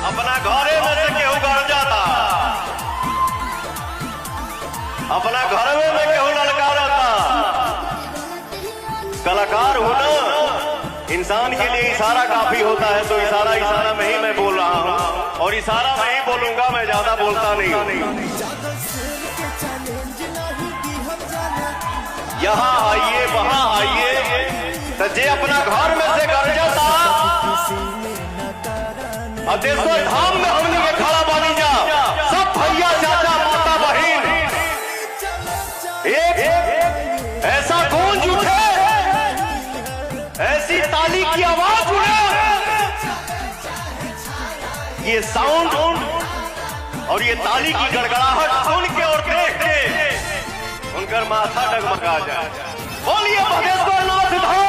अपना घरे में से केहू गड़ जाता, अपना घर में केहू ललकारता। कलाकार होना इंसान के लिए इशारा काफी होता है, तो इशारा में ही मैं बोल रहा हूँ और इशारा में ही बोलूंगा, मैं ज्यादा बोलता नहीं हूँ। यहाँ आइए वहाँ आइए, तो जे अपना घर में से गड़ जाता अदेश्वर धाम में हमने के खड़ा बानी जा, सब भैया चाचा माता बहन एक ऐसा गूंज उठे, ऐसी ताली की आवाज उठे, ये साउंड और ये ताली की गड़गड़ाहट सुन के और देख के उनका माथा डगमगा जाए। बोलिए भगेश्वर नाथ धाम।